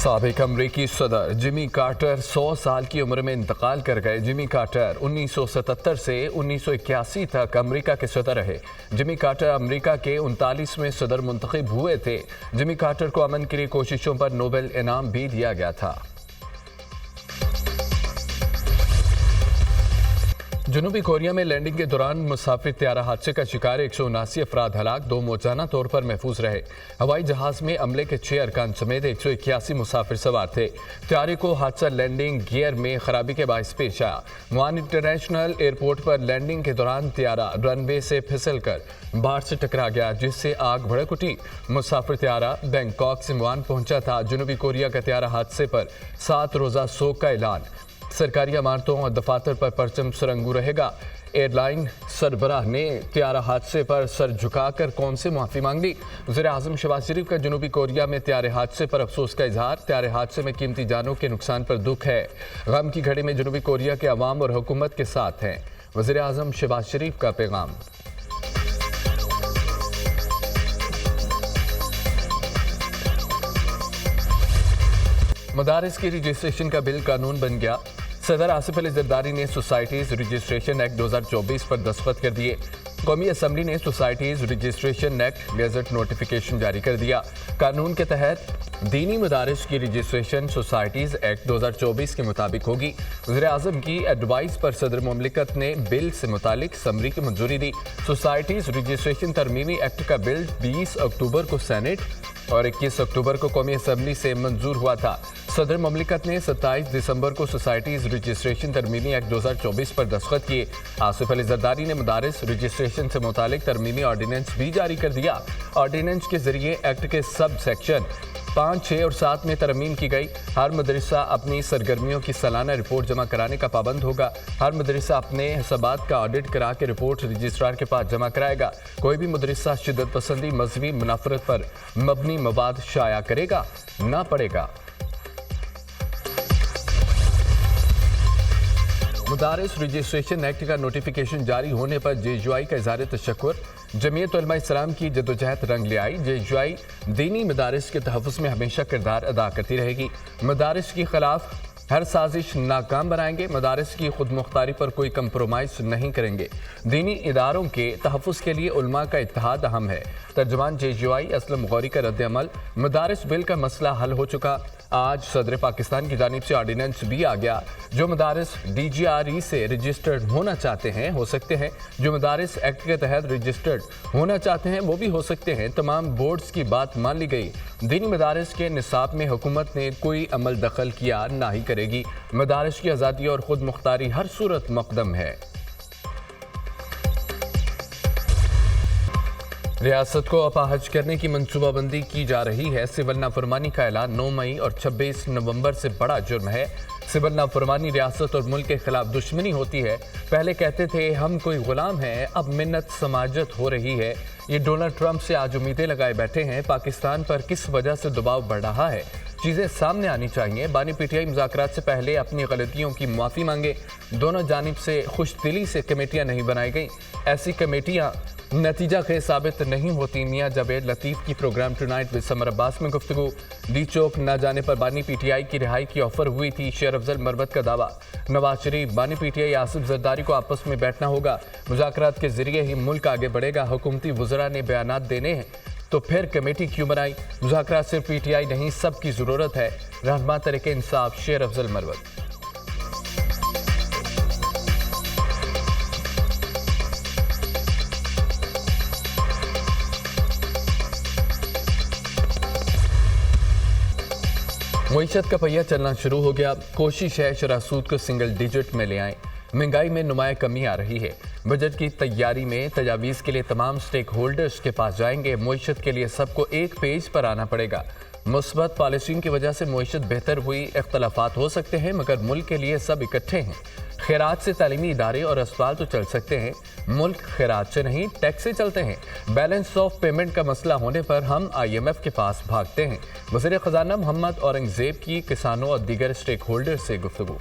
साबिक अमरीकी सदर जिमी कार्टर 100 साल की उम्र में इंतकाल कर गए। जिमी कार्टर 1977 से 1981 तक अमेरिका के सदर रहे। जिमी कार्टर अमेरिका के 39वें सदर मुंतखब हुए थे। जिमी कार्टर को अमन के लिए कोशिशों पर नोबेल इनाम भी दिया गया था। जनूबी कोरिया में लैंडिंग के दौरान मुसाफिर त्यारा हादसे का शिकार 179 अफराद हलाक, 2 मौजाना तौर पर महफूज रहे। हवाई जहाज में अमले के 6 अरकान समेत 181 मुसाफिर सवार थे। त्यारे को हादसा लैंडिंग गियर में खराबी के बायस पेश आया। मुआन इंटरनेशनल एयरपोर्ट पर लैंडिंग के दौरान त्यारा रनवे से फिसल कर बाढ़ से टकरा गया, जिससे आग भड़क उठी। मुसाफिर त्यारा बैंकॉक से मुआन पहुंचा था। जनूबी कोरिया का त्यारा हादसे पर 7 रोज़ा सोग का ऐलान। सरकारी इमारतों और दफातर पर परचम सुरंगू रहेगा। एयरलाइन सरबराह ने त्यारा हादसे पर सर झुकाकर कौम से माफ़ी मांग ली। वज़ीर-ए-आज़म शहबाज शरीफ का जनूबी कोरिया में त्यारे हादसे पर अफसोस का इजहार। त्यारे हादसे में कीमती जानों के नुकसान पर दुख है। गम की घड़ी में जनूबी कोरिया के अवाम और हुकूमत के साथ हैं। वज़ीर-ए-आज़म शहबाज शरीफ का पैगाम। मदारिस की रजिस्ट्रेशन का बिल कानून बन गया। सदर आसिफ अली जरदारी ने सोसाइटीज़ रजिस्ट्रेशन एक्ट 2024 पर दस्तखत कर दिए। कौमी असम्बली ने societies registration act gadget notification जारी कर दिया। कानून के तहत दीनी मदारिस की रजिस्ट्रेशन सोसाइटीज़ एक्ट 2024 के मुताबिक होगी। वज़ीर-ए-आज़म की एडवाइस पर सदर मुमलिकत ने बिल से मुतालिक समरी की मंजूरी दी। सोसाइटीज़ रजिस्ट्रेशन तरमीमी एक्ट का बिल 20 अक्टूबर को सेनेट और 21 अक्टूबर को कौमी असम्बली से मंजूर हुआ था। सदर ममलिकत ने 27 दिसंबर को सोसाइटीज़ रजिस्ट्रेशन तरमीमी एक्ट 2024 पर दस्तखत किए। आसिफ अली जरदारी ने मदारिस रजिस्ट्रेशन से मुतालिक तरमीमी ऑर्डिनेंस भी जारी कर दिया। ऑर्डिनेंस के जरिए एक्ट के सब सेक्शन 5, 6 और 7 में तरमीम की गई। हर मदरसा अपनी सरगर्मियों की सालाना रिपोर्ट जमा कराने का पाबंद होगा। हर मदरसा अपने हिसाबात का ऑडिट करा के रिपोर्ट रजिस्ट्रार के पास जमा कराएगा। कोई भी मदरसा शिद्दत पसंदी, मजहबी मुनाफरत पर मबनी मवाद शाया करेगा ना पड़ेगा। मदारिस रजिस्ट्रेशन एक्ट का नोटिफिकेशन जारी होने पर JUI का इज़हार तशक्कुर। जमीयत उलमा इस्लाम की जदोजहद रंग ले आई। JUI दीनी मदारिस के तहफ़्फ़ुज़ में हमेशा किरदार अदा करती रहेगी। मदारिस के खिलाफ हर साजिश नाकाम बनाएंगे। मदारिस की खुद मुख्तारी पर कोई कंप्रोमाइज़ नहीं करेंगे। दीनी इदारों के तहफ़्फ़ुज़ के लिए उलमा का इत्तेहाद अहम है। तर्जुमान JUI असलम गौरी का रद्द-ए-अमल। मदारिस बिल का मसला हल हो चुका। आज सदर पाकिस्तान की जानिब से ऑर्डिनेंस भी आ गया। जो मदारिस DGRE से रजिस्टर्ड होना चाहते हैं हो सकते हैं। जो मदारिस एक्ट के तहत रजिस्टर्ड होना चाहते हैं वो भी हो सकते हैं। तमाम बोर्ड्स की बात मान ली गई। दीनी मदारिस के निसाब में हुकूमत ने कोई अमल दखल किया ना ही करेगी। मदारिस की आज़ादी और खुद मुख्तारी हर सूरत मकदम है। रियासत को अपाहज करने की मनसूबाबंदी की जा रही है। सिविल नाफरमानी का ऐलान 9 मई और 26 नवंबर से बड़ा जुर्म है। सिविल नाफरमानी रियासत और मुल्क के खिलाफ दुश्मनी होती है। पहले कहते थे हम कोई गुलाम हैं, अब मिन्नत समाजत हो रही है। ये डोनाल्ड ट्रंप से आज उम्मीदें लगाए बैठे हैं। पाकिस्तान पर किस वजह से दबाव बढ़ रहा है, चीज़ें सामने आनी चाहिए। बानी PTI मुज़ाकरात से पहले अपनी गलतियों की माफ़ी मांगे। दोनों जानिब से खुश दिली से कमेटियाँ नहीं बनाई गई। ऐसी कमेटियाँ नतीजा खे साबित नहीं होती। मियां जावेद लतीफ़ की programme tonight with Samar Abbas में गुफ्तगू। डी चौक न जाने पर बानी PTI की रिहाई की ऑफर हुई थी। शेर अफजल मरवत का दावा। नवाज शरीफ, बानी PTI आसिफ जरदारी को आपस में बैठना होगा। मुज़ाकरात के जरिए ही मुल्क आगे बढ़ेगा। हुकूमती वज़रा ने बयानात देने हैं तो फिर कमेटी क्यों बनाई? मुज़ाकरात सिर्फ PTI नहीं, सबकी ज़रूरत है। रहनुमा तरीके इंसाफ शेर अफजल मरवत। मईशत का पहिया चलना शुरू हो गया। कोशिश है शरह सूद को सिंगल डिजिट में ले आएं। महंगाई में नुमाया कमी आ रही है। बजट की तैयारी में तजावीज़ के लिए तमाम स्टेक होल्डर्स के पास जाएंगे। मईशत के लिए सबको एक पेज पर आना पड़ेगा। मुस्बत पॉलिसियों की वजह से मईशत बेहतर हुई। इख्तलाफात हो सकते हैं मगर मुल्क के लिए सब इकट्ठे हैं। खैरात से तालीमी इदारे और अस्पताल तो चल सकते हैं, मुल्क खैरात से नहीं टैक्स से चलते हैं। बैलेंस ऑफ पेमेंट का मसला होने पर हम IMF के पास भागते हैं। वज़ीर ख़ज़ाना मोहम्मद औरंगज़ेब की किसानों और दीगर स्टेक होल्डर से गुफ्तगू।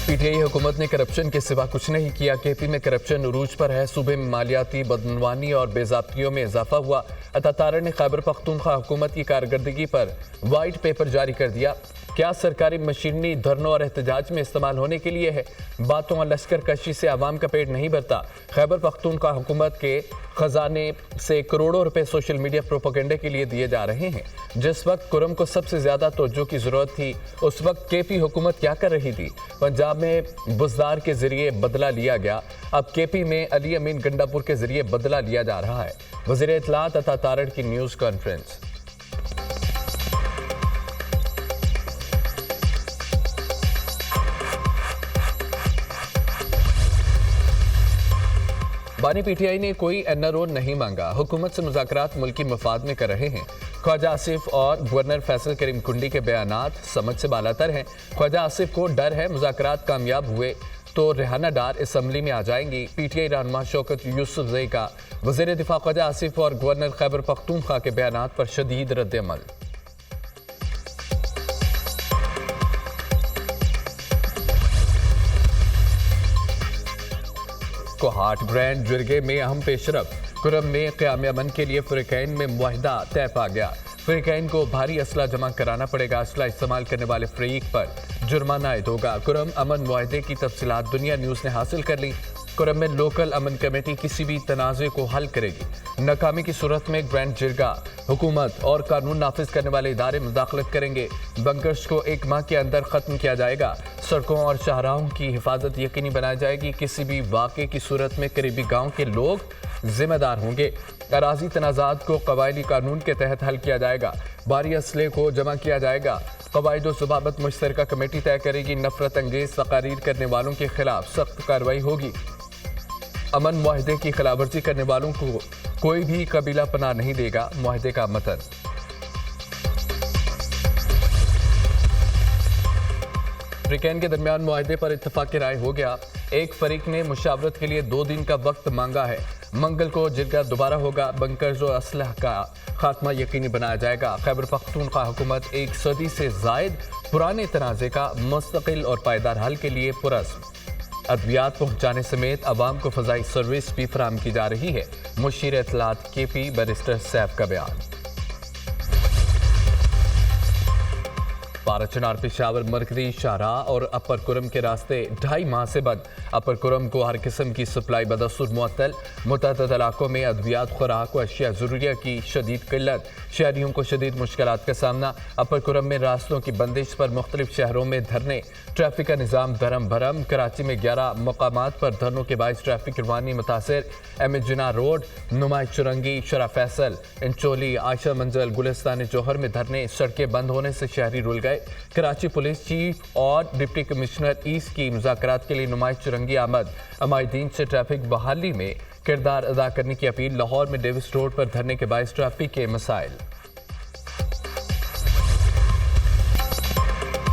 पीटीआई हुकूमत ने करप्शन के सिवा कुछ नहीं किया। केपी में करप्शन उरूज पर है। सूबे में मालियाती बदनवानी और बेज़ाब्तियों में इजाफा हुआ। अता तारड़ ने खैबर पख्तूनख्वा हुकूमत की कारकर्दगी पर वाइट पेपर जारी कर दिया। क्या सरकारी मशीनरी धरनों और एहतजाज में इस्तेमाल होने के लिए है? बातों और लश्कर कशी से आवाम का पेट नहीं भरता। खैबर पख्तूनख्वा हुकूमत के खजाने से करोड़ों रुपए सोशल मीडिया प्रोपेगेंडे के लिए दिए जा रहे हैं। जिस वक्त कुरम को सबसे ज्यादा तवज्जो की जरूरत थी, उस वक्त केपी हुकूमत क्या कर रही थी? पंजाब में बुजदार के जरिए बदला लिया गया, अब केपी में अली अमीन गंडापुर के जरिए बदला लिया जा रहा है। वज़ीर इत्तलात अता तारड़ की न्यूज कॉन्फ्रेंस। बानी पीटीआई ने कोई एनआरओ नहीं मांगा। हुकूमत से मुज़ाकरात मुल्की मफाद में कर रहे हैं। ख्वाजा आसिफ और गवर्नर फैसल करीम कुंडी के बयानात समझ से बालातर हैं। ख्वाजा आसिफ को डर है मुज़ाकरात कामयाब हुए तो रेहाना डार असम्बली में आ जाएंगी। पीटीआई रहनुमा शौकत यूसुफजई का वज़ीर दिफा ख्वाजा आसिफ और गवर्नर खैबर पख्तूनख्वा के बयानात पर शदीद रद्द-ए-अमल। कोहाट ग्रैंड जिरगे में अहम पेशरफ। कुरम में क़याम अमन के लिए फ़रीक़ैन में मुआहिदा तय पा गया। फ़रीक़ैन को भारी असला जमा कराना पड़ेगा। असला इस्तेमाल करने वाले फ़रीक पर जुर्माना आयद होगा। कुरम अमन मुआहिदे की तफसीलात दुनिया न्यूज़ ने हासिल कर ली। कुरम में लोकल अमन कमेटी किसी भी तनाज़े को हल करेगी। नाकामी की सूरत में ग्रैंड जिरगा हुकूमत और कानून नाफिज करने वाले इदारे मुदाखलत करेंगे। बंकर्स को 1 माह के अंदर ख़त्म किया जाएगा। सड़कों और शाहराहों की हिफाजत यकीनी बनाई जाएगी। किसी भी वाक़े की सूरत में करीबी गाँव के लोग जिम्मेदार होंगे। अराजी तनाज़ात को कबायली कानून के तहत हल किया जाएगा। भारी असले को जमा किया जाएगा। कवायद और ज़वाबित मुश्तरका कमेटी तय करेगी। नफरत अंगेज तकारीर करने वालों के खिलाफ सख्त कार्रवाई होगी। अमन मुआहिदे की खिलाफवर्जी करने वालों को कोई भी कबीला पनाह नहीं देगा। मुआहिदे का मतन। फ़रीक़ैन के दरमियान मुआहिदे पर इत्तफाक़ राय हो गया। एक फरीक ने मुशावरत के लिए 2 दिन का वक्त मांगा है। मंगल को जिरगा दोबारा होगा। बंकर्स और असलह का खात्मा यकीनी बनाया जाएगा। खैबर पख्तूनख्वा हुकूमत 1 सदी से जायद पुराने तनाज़े का मुस्तकिल और पायदार हल के लिए पुरज़्म अद्वियात पहुँचाने समेत अवाम को फ़ज़ाई सर्विस भी फराहम की जा रही है। मुशीर इत्तलात केपी बैरिस्टर सैफ का बयान। पाराचनार पेशावर मरकजी शाहराह और अपर कुरम के रास्ते 2.5 माह से बंद। अपर कुरम को हर किस्म की सप्लाई बदस्तूर मुअत्तल। मुतअद्दिद इलाकों में अद्वियात, खुराक व अशिया ज़रूरिया की शदीद किल्लत। शहरियों को शदीद मुश्किलात का सामना। अपर कुरम में रास्तों की बंदिश पर मुख्तलिफ शहरों में धरने। ट्रैफिक का निज़ाम धरम भरम। कराची में 11 मकामात पर धरनों के बाइस ट्रैफिक रवानी मुतासिर। एम जिना रोड, नुमाइश चुरंगी, शरा फैसल, इंचोली, आयशा मंजिल, गुलिस्तान जौहर में धरने। सड़कें बंद होने से शहरी रुल गए। कराची पुलिस चीफ और डिप्टी कमिश्नर ईस्ट की मुज़ाकरात के लिए नुमाइश चुरंगी आमद। अमायदीन से ट्रैफिक बहाली में किरदार अदा करने की अपील। लाहौर में डेविस रोड पर धरने के बाइस ट्रैफिक के मसाइल।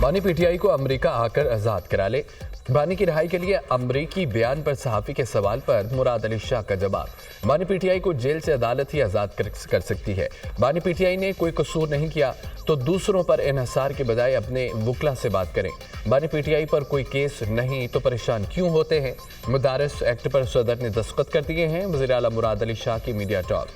बानी पीटीआई को अमेरिका आकर आज़ाद करा ले। बानी की रिहाई के लिए अमरीकी बयान पर सहाफ़ी के सवाल पर मुराद अली शाह का जवाब। बानी पीटीआई को जेल से अदालत ही आज़ाद कर सकती है। बानी पीटीआई ने कोई कसूर नहीं किया तो दूसरों पर इन्हिसार के बजाय अपने वकला से बात करें। बानी पीटीआई पर कोई केस नहीं तो परेशान क्यों होते हैं? मदारस एक्ट पर सदर ने दस्तखत कर दिए हैं। वज़ीर आला मुराद अली शाह की मीडिया टॉक।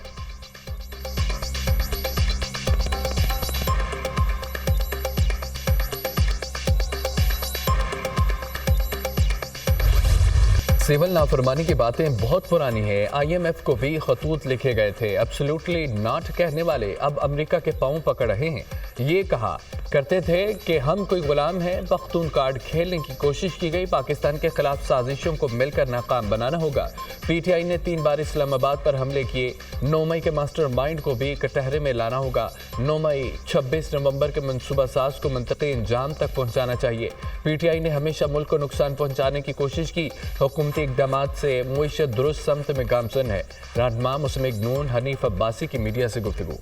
सिविल नाफरमानी की बातें बहुत पुरानी है। IMF को भी खतूत लिखे गए थे। एब्सोल्युटली नॉट कहने वाले अब अमेरिका के पांव पकड़ रहे हैं। ये कहा करते थे कि हम कोई गुलाम हैं। पख्तून कार्ड खेलने की कोशिश की गई। पाकिस्तान के खिलाफ साजिशों को मिलकर नाकाम बनाना होगा। पीटीआई ने 3 बार इस्लामाबाद पर हमले किए। 9 मई के मास्टर माइंड को भी कटहरे में लाना होगा। 9 मई 26 नवंबर के मनसूबा साज को मंतकी इंजाम तक पहुंचाना चाहिए। पीटीआई ने हमेशा मुल्क को नुकसान पहुंचाने की कोशिश की। हुकूमती इक़दाम से मुईशत दुरुस्त समत में गामजन है। रहनुमा मुस्लिम नून हनीफ अब्बासी की मीडिया से गुफ्तगू।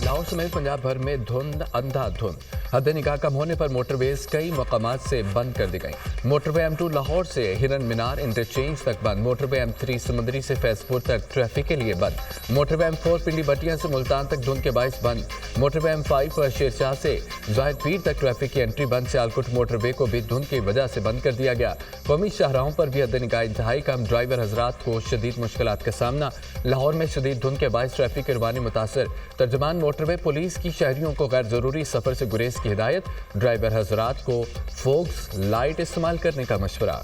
लाहौर समेत पंजाब भर में धुंध अंधाधुंध। हद निगाह कम होने पर मोटरवेज कई मकामात से बंद कर दी गई। मोटरवे M2 लाहौर से हिरन मीनार इंटरचेंज तक बंद। मोटरवे M3 समुद्री से फैजपुर तक ट्रैफिक के लिए बंद। मोटरवे M4 पिंडी बटिया से मुल्तान तक धुंध के बायस बंद। मोटरवे M5 पर शेरशाह से जाहिद पीर तक ट्रैफिक की एंट्री बंद। सियालकोट मोटरवे को भी धुंध की वजह से बंद कर दिया गया। कौमी शाहराहों पर भी हद निगाह इंतहाई कम। ड्राइवर हजरात को शदीद मुश्किलात का सामना। लाहौर में शदीद धुंध के बायस ट्रैफिक की रवानी मुतासर। तर्जमान मोटरवे पुलिस की शहरियों को गैर जरूरी सफर से गुरेज की हिदायत। ड्राइवर हजरात को फोक्स लाइट इस्तेमाल करने का मशवरा।